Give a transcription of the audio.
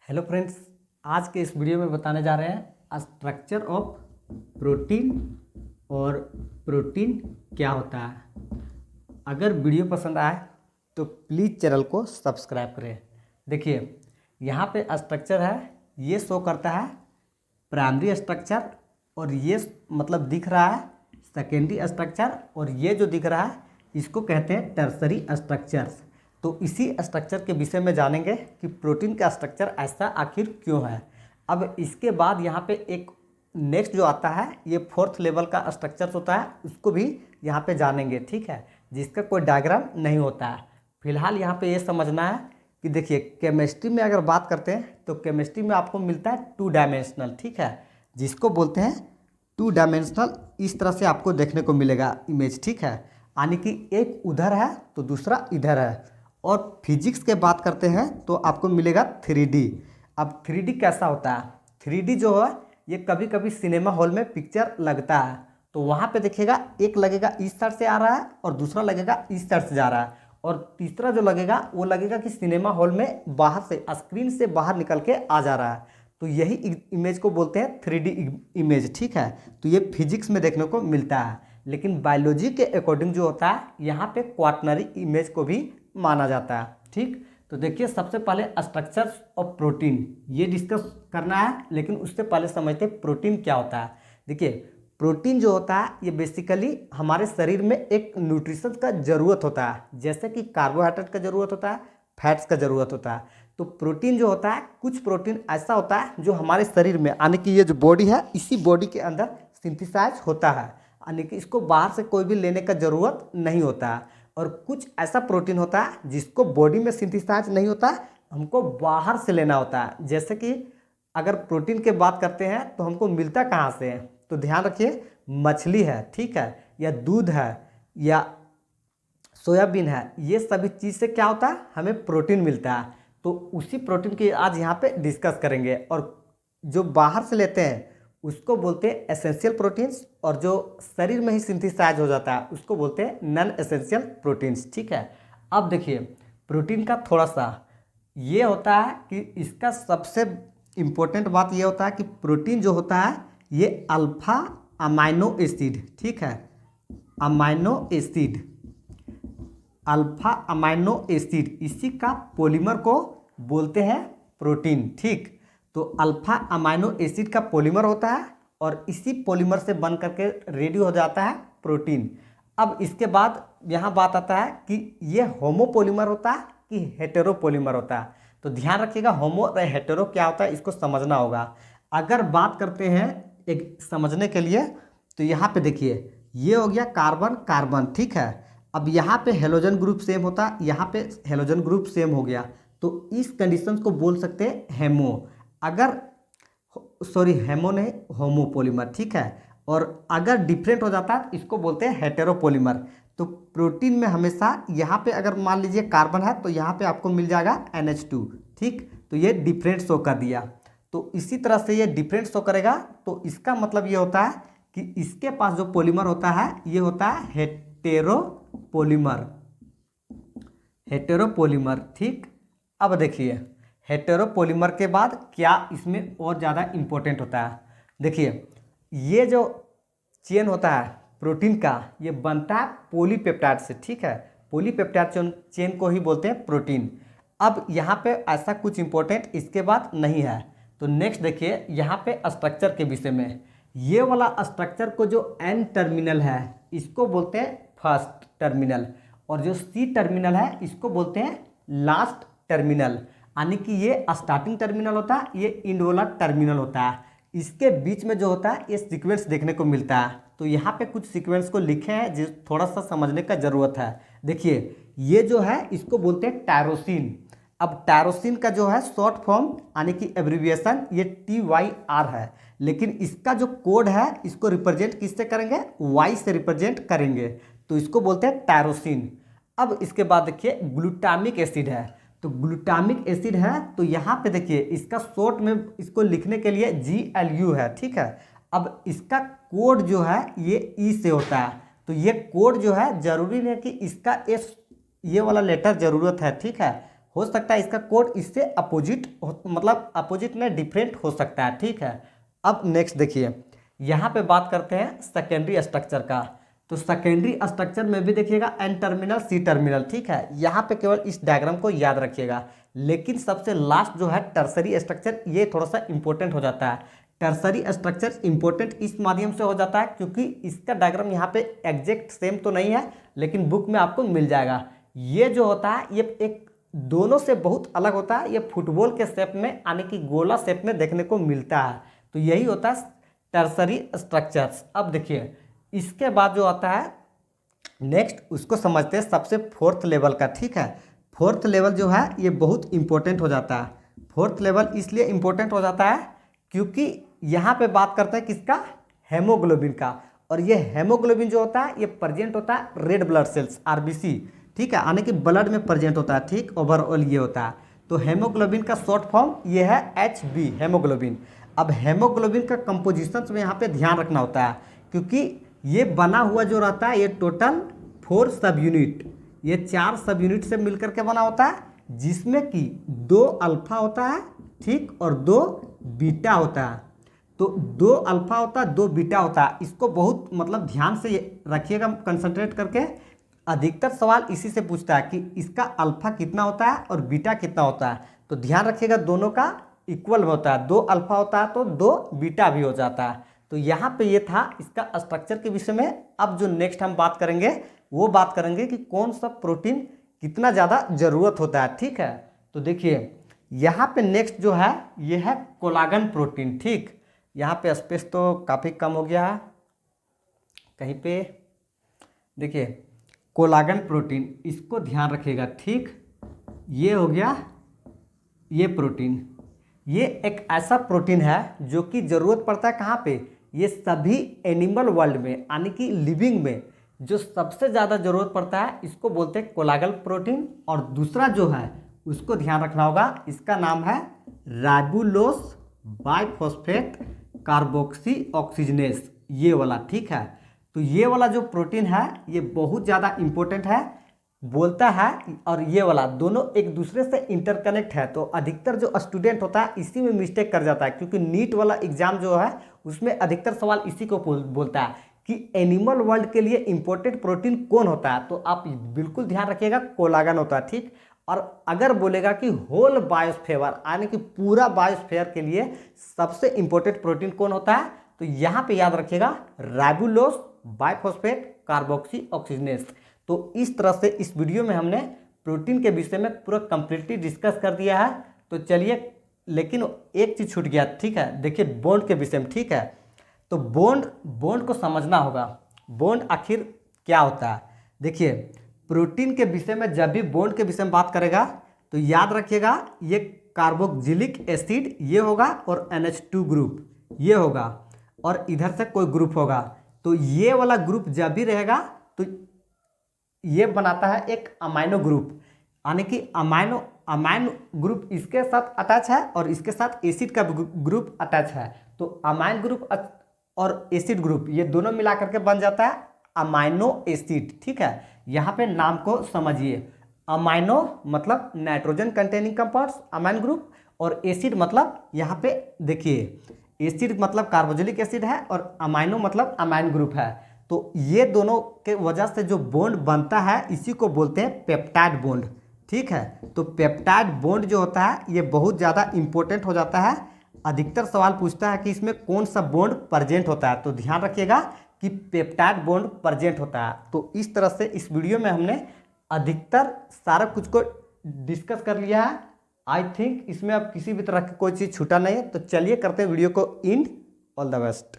Hello friends, आज के इस वीडियो में बताने जा रहे हैं स्ट्रक्चर ऑफ प्रोटीन और प्रोटीन क्या होता है। अगर वीडियो पसंद आए तो प्लीज़ चैनल को सब्सक्राइब करें। देखिए यहाँ पे स्ट्रक्चर है, ये शो करता है प्राइमरी स्ट्रक्चर और ये मतलब दिख रहा है सेकेंडरी स्ट्रक्चर और ये जो दिख रहा है इसको कहते हैं टर्सरी स्ट्रक्चर्स। तो इसी स्ट्रक्चर के विषय में जानेंगे कि प्रोटीन का स्ट्रक्चर ऐसा आखिर क्यों है। अब इसके बाद यहाँ पे एक नेक्स्ट जो आता है ये फोर्थ लेवल का स्ट्रक्चर होता है, उसको भी यहाँ पे जानेंगे, ठीक है, जिसका कोई डायग्राम नहीं होता है। फिलहाल यहाँ पे ये समझना है कि देखिए केमिस्ट्री में अगर बात करते हैं तो केमिस्ट्री में आपको मिलता है 2 डायमेंशनल, ठीक है, जिसको बोलते हैं 2 डायमेंशनल। इस तरह से आपको देखने को मिलेगा इमेज, ठीक है, यानी कि एक उधर है तो दूसरा इधर है। और फिजिक्स के बात करते हैं तो आपको मिलेगा 3D। अब 3D कैसा होता है? 3D जो है ये कभी कभी सिनेमा हॉल में पिक्चर लगता है तो वहाँ पे देखिएगा एक लगेगा इस साइड से आ रहा है और दूसरा लगेगा इस साइड से जा रहा है और तीसरा जो लगेगा वो लगेगा कि सिनेमा हॉल में बाहर से स्क्रीन से बाहर निकल के आ जा रहा है। तो यही इमेज को बोलते हैं 3D इमेज, ठीक है। तो ये फिजिक्स में देखने को मिलता है, लेकिन बायोलॉजी के अकॉर्डिंग जो होता है यहाँ पे क्वाटनरी इमेज को भी माना जाता है, ठीक। तो देखिए सबसे पहले स्ट्रक्चर ऑफ प्रोटीन ये डिस्कस करना है, लेकिन उससे पहले समझते हैं प्रोटीन क्या होता है। देखिए प्रोटीन जो होता है ये बेसिकली हमारे शरीर में एक न्यूट्रिशन का ज़रूरत होता है, जैसे कि कार्बोहाइड्रेट का ज़रूरत होता है, फैट्स का ज़रूरत होता है। तो प्रोटीन जो होता है, कुछ प्रोटीन ऐसा होता है जो हमारे शरीर में, यानी कि ये जो बॉडी है इसी बॉडी के अंदर सिंथेसाइज होता है, यानी कि इसको बाहर से कोई भी लेने का ज़रूरत नहीं होता है। और कुछ ऐसा प्रोटीन होता है जिसको बॉडी में सिंथेसाइज नहीं होता, हमको बाहर से लेना होता है। जैसे कि अगर प्रोटीन की बात करते हैं तो हमको मिलता कहाँ से है, तो ध्यान रखिए मछली है, ठीक है, या दूध है या सोयाबीन है, ये सभी चीज़ से क्या होता है हमें प्रोटीन मिलता है। तो उसी प्रोटीन की आज यहाँ पे डिस्कस करेंगे। और जो बाहर से लेते हैं उसको बोलते हैं एसेंशियल प्रोटीन्स, और जो शरीर में ही सिंथेसाइज हो जाता है उसको बोलते हैं नॉन एसेंशियल प्रोटीन्स, ठीक है। अब देखिए प्रोटीन का थोड़ा सा ये होता है कि इसका सबसे इम्पोर्टेंट बात ये होता है कि प्रोटीन जो होता है ये अल्फा अमाइनो एसिड, ठीक है, amino acid, alpha amino acid, इसी का पॉलीमर को बोलते हैं प्रोटीन, ठीक। तो अल्फा अमाइनो एसिड का पॉलीमर होता है और इसी पॉलीमर से बन करके रेडी हो जाता है प्रोटीन। अब इसके बाद यहाँ बात आता है कि ये होमोपॉलीमर होता है कि हेटेरोपॉलीमर होता है। तो ध्यान रखिएगा होमो और हेटेरो क्या होता है इसको समझना होगा। अगर बात करते हैं एक समझने के लिए तो यहाँ पे देखिए ये हो गया कार्बन कार्बन, ठीक है। अब यहाँ पे हेलोजन ग्रुप सेम होता है, यहाँ पे हेलोजन ग्रुप सेम हो गया, तो इस कंडीशन को बोल सकते हैं हेमो। अगर सॉरी हेमो नहीं होमोपॉलीमर, ठीक है। और अगर डिफरेंट हो जाता है इसको बोलते हैं हेटेरोपॉलीमर। तो प्रोटीन में हमेशा यहाँ पे अगर मान लीजिए कार्बन है तो यहाँ पे आपको मिल जाएगा NH2, ठीक। तो ये डिफरेंट शो कर दिया। तो इसी तरह से ये डिफरेंट शो करेगा, तो इसका मतलब ये होता है कि इसके पास जो पॉलीमर होता है ये होता है हेटेरोपॉलीमर, हेटेरोपॉलीमर, ठीक। अब देखिए हेटेरोपॉलीमर के बाद क्या इसमें और ज़्यादा इम्पोर्टेंट होता है। देखिए ये जो चेन होता है प्रोटीन का ये बनता है पॉलीपेप्टाइड से, ठीक है। पॉलीपेप्टाइड चेन को ही बोलते हैं प्रोटीन। अब यहाँ पे ऐसा कुछ इम्पोर्टेंट इसके बाद नहीं है। तो नेक्स्ट देखिए यहाँ पे स्ट्रक्चर के विषय में, ये वाला स्ट्रक्चर को जो N टर्मिनल है इसको बोलते हैं फर्स्ट टर्मिनल, और जो C टर्मिनल है इसको बोलते हैं लास्ट टर्मिनल, यानी कि ये स्टार्टिंग टर्मिनल होता है, ये इंड वाला टर्मिनल होता है। इसके बीच में जो होता है ये सीक्वेंस देखने को मिलता है। तो यहाँ पे कुछ सीक्वेंस को लिखे हैं जिस थोड़ा सा समझने का ज़रूरत है। देखिए ये जो है इसको बोलते हैं टायरोसिन। अब टायरोसिन का जो है शॉर्ट फॉर्म यानी कि एब्रीविएशन ये TYR है, लेकिन इसका जो कोड है इसको रिप्रेजेंट किससे करेंगे, Y से रिप्रेजेंट करेंगे, तो इसको बोलते हैं टायरोसिन। अब इसके बाद देखिए ग्लूटामिक एसिड है, तो ग्लूटामिक एसिड है तो यहाँ पे देखिए इसका शॉर्ट में इसको लिखने के लिए GLU है, ठीक है। अब इसका कोड जो है ये E से होता है, तो ये कोड जो है जरूरी नहीं कि इसका ये वाला लेटर ज़रूरत है, ठीक है, हो सकता है इसका कोड इससे अपोजिट मतलब अपोजिट में डिफरेंट हो सकता है, ठीक है। अब नेक्स्ट देखिए, यहाँ पे बात करते हैं सेकेंडरी स्ट्रक्चर का। तो सेकेंडरी स्ट्रक्चर में भी देखिएगा एन टर्मिनल सी टर्मिनल, ठीक है। यहाँ पे केवल इस डायग्राम को याद रखिएगा, लेकिन सबसे लास्ट जो है टर्सरी स्ट्रक्चर, ये थोड़ा सा इंपॉर्टेंट हो जाता है। टर्सरी स्ट्रक्चर इंपॉर्टेंट इस माध्यम से हो जाता है क्योंकि इसका डायग्राम यहाँ पे एग्जैक्ट सेम तो नहीं है, लेकिन बुक में आपको मिल जाएगा। ये जो होता है ये एक दोनों से बहुत अलग होता है, ये फुटबॉल के शेप में यानी कि गोला शेप में देखने को मिलता है। तो यही होता है टर्सरी स्ट्रक्चर्स। अब देखिए इसके बाद जो आता है नेक्स्ट, उसको समझते हैं सबसे फोर्थ लेवल का, ठीक है। फोर्थ लेवल जो है ये बहुत इंपॉर्टेंट हो जाता है। फोर्थ लेवल इसलिए इंपॉर्टेंट हो जाता है क्योंकि यहाँ पे बात करते हैं किसका, हेमोग्लोबिन का। और ये हेमोग्लोबिन जो होता है ये प्रेजेंट होता है रेड ब्लड सेल्स आरबीसी, ठीक है, यानी कि ब्लड में प्रेजेंट होता है, ठीक। ओवरऑल ये होता है। तो हेमोग्लोबिन का शॉर्ट फॉर्म ये है HB हेमोग्लोबिन। अब हेमोग्लोबिन का कंपोजिशन में यहाँ पे ध्यान रखना होता है क्योंकि ये बना हुआ जो रहता है ये टोटल 4 सब यूनिट, ये 4 सब यूनिट से मिलकर के बना होता है, जिसमें कि 2 अल्फा होता है, ठीक, और 2 बीटा होता है। तो 2 अल्फा होता है, 2 बीटा होता है। इसको बहुत मतलब ध्यान से रखिएगा, कंसंट्रेट करके। अधिकतर सवाल इसी से पूछता है कि इसका अल्फा कितना होता है और बीटा कितना होता है। तो ध्यान रखिएगा दोनों का इक्वल होता है, 2 अल्फा होता है तो 2 बीटा भी हो जाता है। तो यहाँ पे ये था इसका स्ट्रक्चर के विषय में। अब जो नेक्स्ट हम बात करेंगे वो बात करेंगे कि कौन सा प्रोटीन कितना ज़्यादा ज़रूरत होता है, ठीक है। तो देखिए यहाँ पे नेक्स्ट जो है ये है कोलागन प्रोटीन, ठीक। यहाँ पे स्पेस तो काफ़ी कम हो गया है कहीं पे, देखिए कोलागन प्रोटीन, इसको ध्यान रखिएगा, ठीक। ये हो गया ये प्रोटीन, ये एक ऐसा प्रोटीन है जो कि ज़रूरत पड़ता है कहाँ पे, ये सभी एनिमल वर्ल्ड में यानी कि लिविंग में जो सबसे ज़्यादा ज़रूरत पड़ता है इसको बोलते हैं कोलागन प्रोटीन। और दूसरा जो है उसको ध्यान रखना होगा, इसका नाम है राइबोलोस बाइफॉस्फेट कार्बोक्सी ऑक्सीजनेस, ये वाला, ठीक है। तो ये वाला जो प्रोटीन है ये बहुत ज़्यादा इम्पोर्टेंट है, बोलता है, और ये वाला दोनों एक दूसरे से इंटरकनेक्ट है। तो अधिकतर जो स्टूडेंट होता है इसी में मिस्टेक कर जाता है क्योंकि नीट वाला एग्जाम जो है उसमें अधिकतर सवाल इसी को बोलता है कि एनिमल वर्ल्ड के लिए इंपॉर्टेंट प्रोटीन कौन होता है। तो आप बिल्कुल ध्यान रखिएगा कोलागन होता है, ठीक। और अगर बोलेगा कि होल बायोस्फीयर यानी कि पूरा बायोस्फीयर के लिए सबसे इंपॉर्टेंट प्रोटीन कौन होता है, तो यहाँ पे याद रखिएगा राइबोलोस बाइफॉस्फेट कार्बोक्सी ऑक्सीजनेस। तो इस तरह से इस वीडियो में हमने प्रोटीन के विषय में पूरा कंप्लीटली डिस्कस कर दिया है। तो चलिए, लेकिन एक चीज़ छूट गया, ठीक है। देखिए बॉन्ड के विषय में, ठीक है। तो बॉन्ड को समझना होगा, बॉन्ड आखिर क्या होता है। देखिए प्रोटीन के विषय में जब भी बॉन्ड के विषय में बात करेगा तो याद रखिएगा ये कार्बोक्सिलिक एसिड ये होगा और NH2 ग्रुप ये होगा और इधर से कोई ग्रुप होगा। तो ये वाला ग्रुप जब भी रहेगा तो ये बनाता है एक अमाइनो ग्रुप, यानी कि अमाइनो ग्रुप इसके साथ अटैच है और इसके साथ एसिड का ग्रुप अटैच है। तो अमाइन ग्रुप और एसिड ग्रुप ये दोनों मिला करके बन जाता है अमाइनो एसिड, ठीक है। यहाँ पे नाम को समझिए, अमाइनो मतलब nitrogen containing compounds amine group, और एसिड मतलब यहाँ पे देखिए एसिड मतलब कार्बोक्सिलिक एसिड है और अमाइनो मतलब अमाइन ग्रुप है। तो ये दोनों के वजह से जो बॉन्ड बनता है इसी को बोलते हैं पेप्टाइड बॉन्ड, ठीक है। तो पेप्टाइड बॉन्ड जो होता है ये बहुत ज़्यादा इंपॉर्टेंट हो जाता है। अधिकतर सवाल पूछता है कि इसमें कौन सा बॉन्ड प्रेजेंट होता है, तो ध्यान रखिएगा कि पेप्टाइड बॉन्ड प्रेजेंट होता है। तो इस तरह से इस वीडियो में हमने अधिकतर सारा कुछ को डिस्कस कर लिया है। आई थिंक इसमें अब किसी भी तरह की कोई चीज़ छूटा नहीं है। तो चलिए करते हैं वीडियो को एंड। All the best.